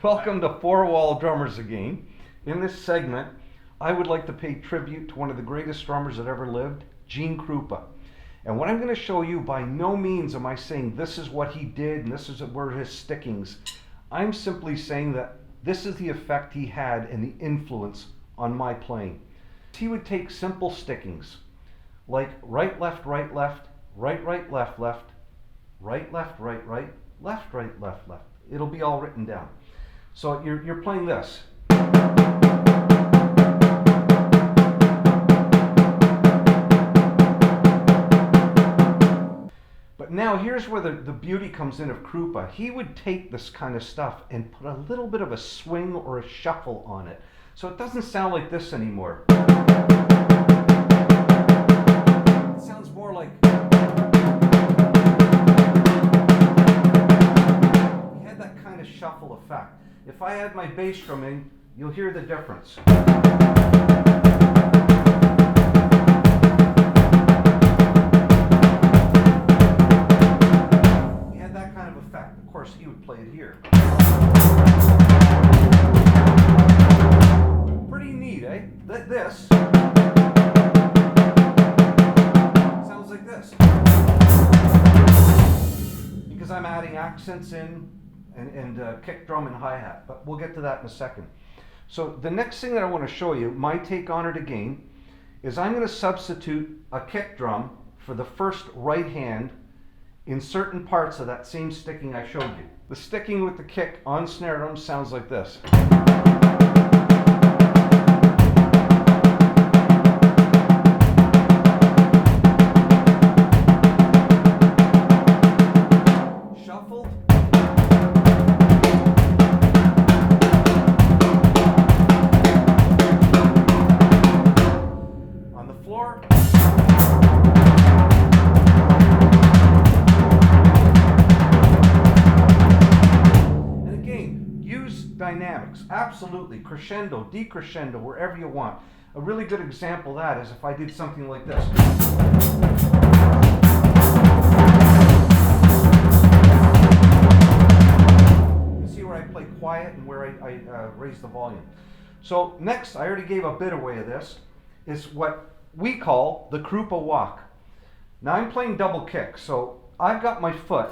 Welcome to Four Wall Drummers again. In this segment, I would like to pay tribute to one of the greatest drummers that ever lived, Krupa. And what I'm going to show you, by no means am I saying this is what he did and this is where his stickings. I'm simply saying that this is the effect he had and the influence on my playing. He would take simple stickings, like right, left, right, left, right, right, left, left, right, left, right, right, left, right, left, left. It'll be all written down. So you're playing this. But now here's where the beauty comes in of Krupa. He would take this kind of stuff and put a little bit of a swing or a shuffle on it. So it doesn't sound like this anymore. It sounds more like... He had that kind of shuffle effect. If I add my bass drum in, you'll hear the difference. He had that kind of effect. Of course, he would play it here. Pretty neat, eh? This sounds like this. Because I'm adding accents in and kick drum and hi-hat, but we'll get to that in a second. So the next thing that I want to show you, my take on it again, is I'm going to substitute a kick drum for the first right hand in certain parts of that same sticking I showed you. The sticking with the kick on snare drum sounds like this. Dynamics, absolutely, crescendo, decrescendo, wherever you want. A really good example of that is if I did something like this. You can see where I play quiet and where I raise the volume. So next, I already gave a bit away of this, is what we call the Krupa walk. Now I'm playing double kick, so I've got my foot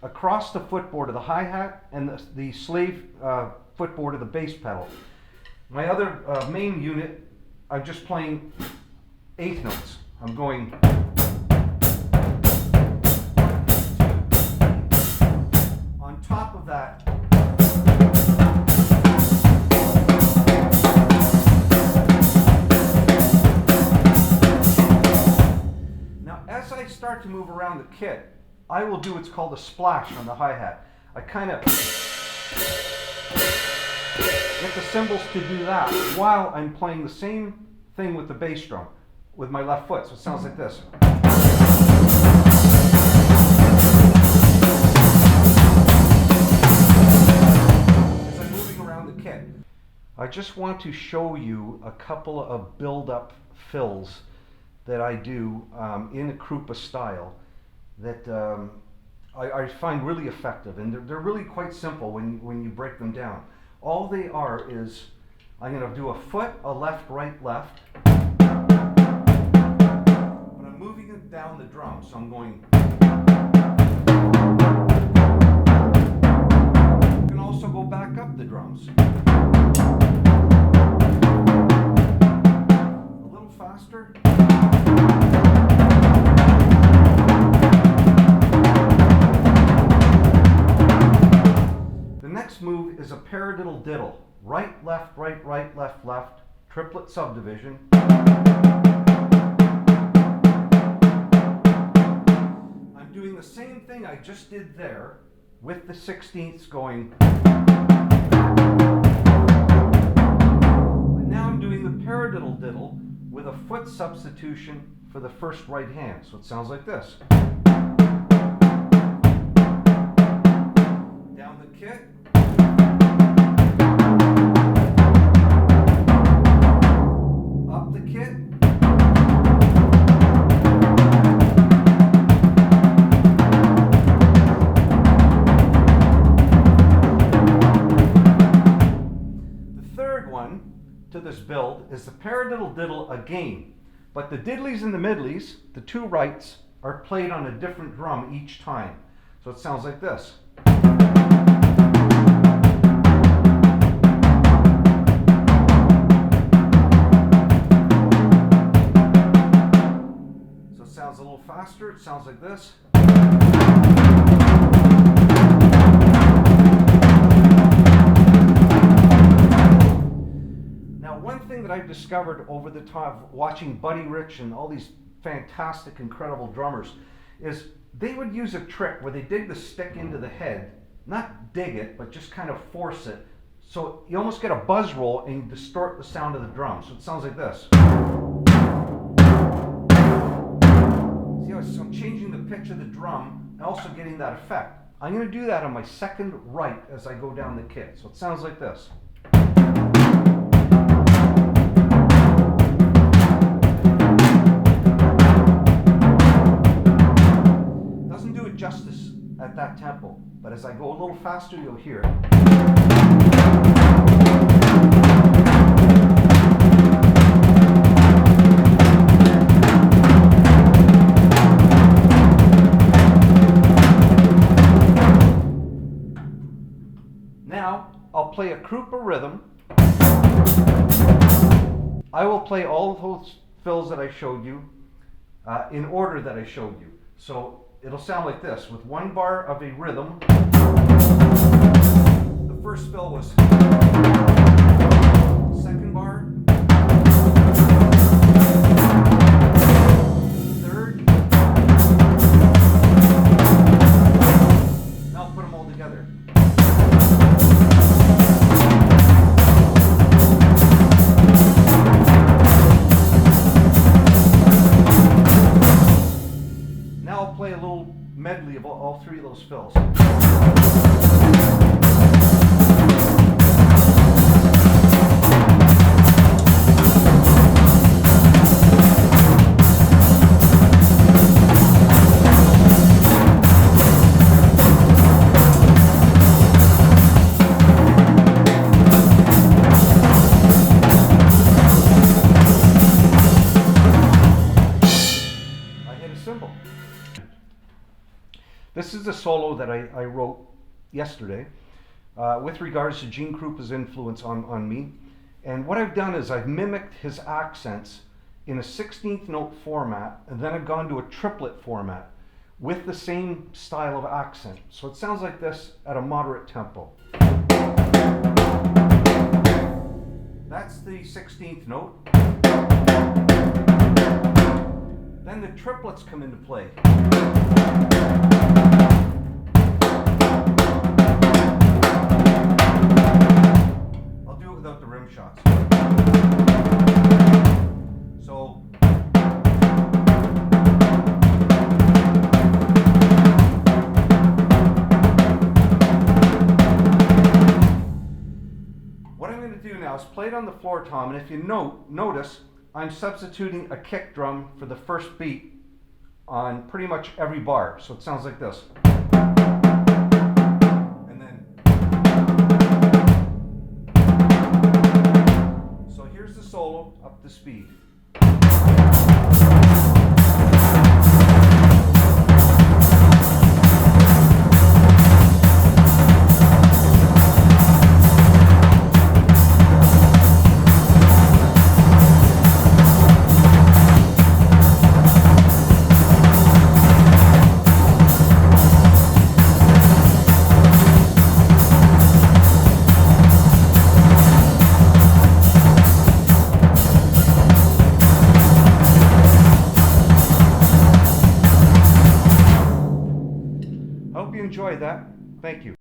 across the footboard of the hi-hat and the slave footboard of the bass pedal. My other main unit, I'm just playing eighth notes. I'm going on top of that. Now as I start to move around the kit, I will do what's called a splash on the hi-hat. I kind of get the cymbals to do that while I'm playing the same thing with the bass drum with my left foot. So it sounds like this. As I'm moving around the kit. I just want to show you a couple of build-up fills that I do in a Krupa style that I find really effective, and they're really quite simple when you break them down. All they are is, I'm going to do a foot, a left, right, left, but I'm moving it down the drum, so I'm going. You can also go back up the drums. A little faster. Move is a paradiddle diddle. Right, left, right, right, left, left. Triplet subdivision. I'm doing the same thing I just did there with the 16ths going. But now I'm doing the paradiddle diddle with a foot substitution for the first right hand. So it sounds like this. Down the kit. to this build is the paradiddle diddle again, but the diddlies and the midlies, the two rights, are played on a different drum each time. So it sounds like this. So it sounds a little faster. It sounds like this. One thing that I've discovered over the time watching Buddy Rich and all these fantastic, incredible drummers is they would use a trick where they dig the stick into the head, not dig it, but just kind of force it. So you almost get a buzz roll and you distort the sound of the drum. So it sounds like this. See how I'm changing the pitch of the drum and also getting that effect. I'm going to do that on my second right as I go down the kit. So it sounds like this. Justice at that tempo, but as I go a little faster, you'll hear it. Now, I'll play a Krupa rhythm. I will play all of those fills that I showed you in order that I showed you. So it'll sound like this, with one bar of a rhythm. The first fill was second bar, third. Now I'll put them all together. Play a little medley of all three of those fills. I hit a cymbal. This is a solo that I wrote yesterday with regards to Gene Krupa's influence on me. And what I've done is I've mimicked his accents in a 16th note format, and then I've gone to a triplet format with the same style of accent. So it sounds like this at a moderate tempo. That's the 16th note. Then the triplets come into play. I'll do it without the rim shots. So what I'm going to do now is play it on the floor tom, and if you notice, I'm substituting a kick drum for the first beat on pretty much every bar. So it sounds like this. And then, so here's the solo up to speed. Enjoy that. Thank you.